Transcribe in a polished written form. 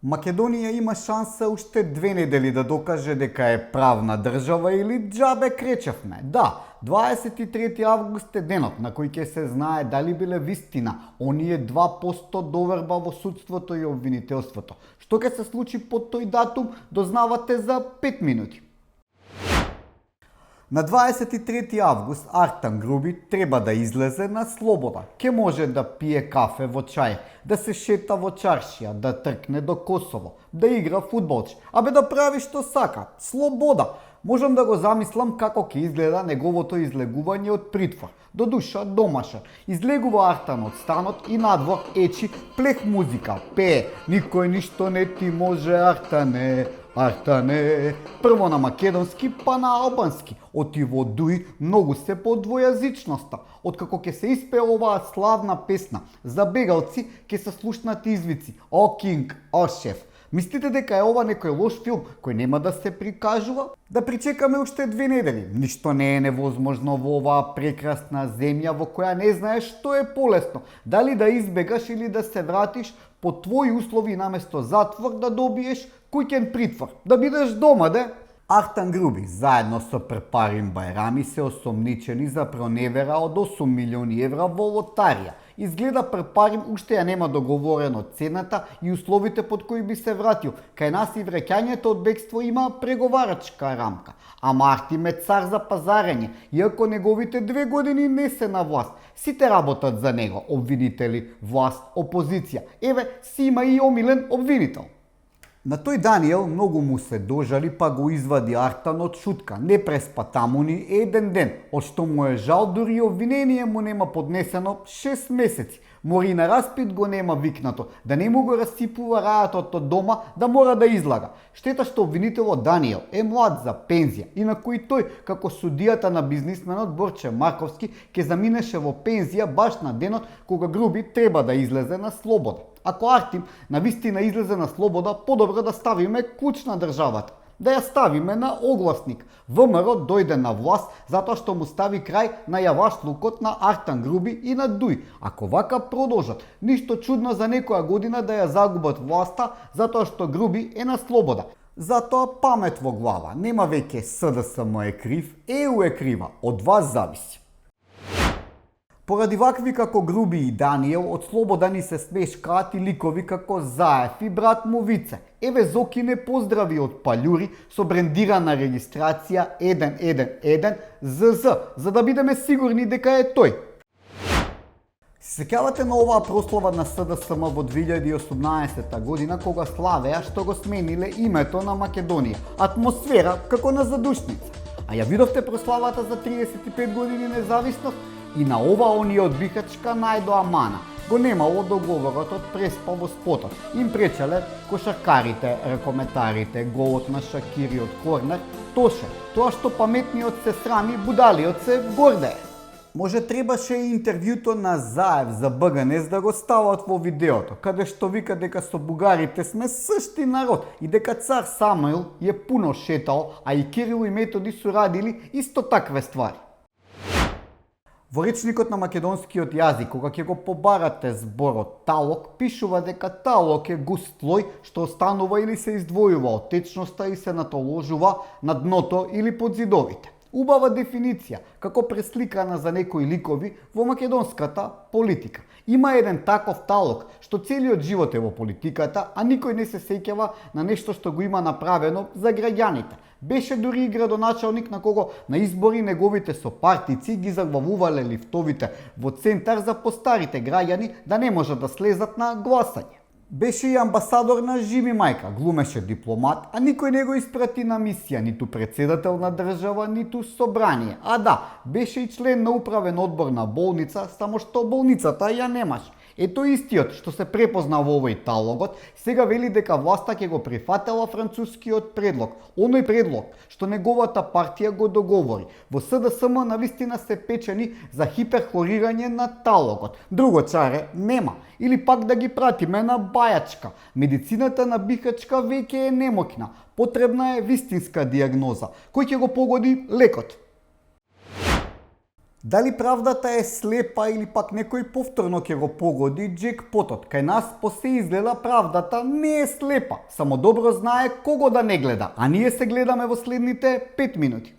Македонија има шанса уште 2 недели да докаже дека е правна држава или џабе кречевме. Да, 23 август е денот на кој ќе се знае дали биле вистина оние 2% доверба во судството и обвинителството. Што ќе се случи под тој датум, дознавате за 5 минути. На 23 август Артан Груби треба да излезе на слобода. Ке може да пие кафе во чај, да се шета во чаршија, да тркне до Косово, да игра фудбалче, да прави што сака. Слобода! Можам да го замислам како ќе изгледа неговото излегување од притвор. До душа домашен. Излегува Артан од станот и надвор ечи плех музика. Пее, никој ништо не ти може, Артане. Артане, прво на македонски, па на албански. Отиво дуи многу се по двојазичноста. Откако ќе се испее оваа славна песна за бегалци, ќе се слушнат извици: "О кинг, о шеф". Мислите дека е ова некој лош филм кој нема да се прикажува? Да причекаме уште 2 недели. Ништо не е невозможно во оваа прекрасна земја во која не знаеш што е полесно. Дали да избегаш или да се вратиш по твои услови наместо затвор да добиеш куќен притвор. Да бидеш дома, де? Артан Груби заедно со Прпарин Бајрами се осомничени за проневера од 8 милиони евра во лотарија. Изгледа Прпарин уште ја нема договорено цената и условите под кои би се вратил. Кај нас и враќањето од бегство има преговарачка рамка. А Мартин е цар за пазарење, иако неговите 2 години не се на власт. Сите работат за него, обвинители, власт, опозиција. Еве, си има и омилен обвинител. На тој Даниел многу му се дожали, па го извади Артан од шутка. Не преспа таму ни еден ден, од што му е жал, дури и обвинение му нема поднесено 6 месеци. Мори на распит го нема викнато, да не му го расипува рајатот од дома, да мора да излага. Штета што обвинителот Даниел е млад за пензија, инаку и тој, како судијата на бизнисменот Борче Марковски, ќе заминеше во пензија баш на денот кога Груби треба да излезе на слобода. Ако Артим навистина излезе на слобода, подобро да ставиме куч на државата. Да ја ставиме на огласник. ВМРО дојде на власт затоа што му стави крај на јавашлукот на Артан Груби и на Дуј. Ако вака продолжат, ништо чудно за некоја година да ја загубат власта затоа што Груби е на слобода. Затоа памет во глава. Нема веќе СДСМ е крив, ЕУ е крива. Од вас зависи. Поради вакви како Груби и Даниел, од слобода ни се смешкаат и ликови како Заев и брат му Вице. Еве Зоки не поздрави од палјури со брендирана регистрација 111 ЗЗ, за да бидеме сигурни дека е тој. Се сеќавате на оваа прослава на СДСМ во 2018 година, кога славеа што го смениле името на Македонија. Атмосфера како на задушница. А ја видовте прославата за 35 години независност? И на ова оние од Бихачка најдоа мана. Го немало договорот од Преспа во спотот. Им пречеле кошаркарите, ракометарите, голот на Шакири од корнер. Тоше, тоа што паметниот се срами, будалиот се гордее. Може требаше и интервјуто на Заев за БГНС да го стават во видеото, каде што вика дека со бугарите сме същи народ и дека цар Самуил е пуно шетал, а и Кирил и Методи су радили исто такве ствари. Во речникот на македонскиот јазик, кога ќе го побарате зборот талок, пишува дека талок е густ слој што останува или се издвојува од течноста и се натоложува на дното или под зидовите. Убава дефиниција, како пресликана за некои ликови во македонската политика. Има еден таков талок што целиот живот е во политиката, а никој не се сеќава на нешто што го има направено за граѓаните. Беше дури и градоначалник на кого на избори неговите сопартици ги заглавувале лифтовите во центар за постарите граѓани да не можат да слезат на гласање. Беше и амбасадор на Жими Мајка, глумеше дипломат, а никој не го испрати на мисија, ниту председател на држава, ниту собрание. А да, беше и член на управен одбор на болница, само што болницата ја немаше. Ето истиот што се препозна во овој талогот, сега вели дека власта ќе го прифатела францускиот предлог. Оној предлог што неговата партија го договори. Во СДСМ навистина се печени за хиперхорирање на талогот. Друго чаре нема. Или пак да ги пратиме на Бајачка. Медицината на Бихачка веќе е немоќна. Потребна е вистинска диагноза. Кој ќе го погоди лекот? Дали правдата е слепа или пак некој повторно ќе го погоди джекпотот? Кај нас по се изгледа правдата не е слепа, само добро знае кого да не гледа, а ние се гледаме во следните 5 минути.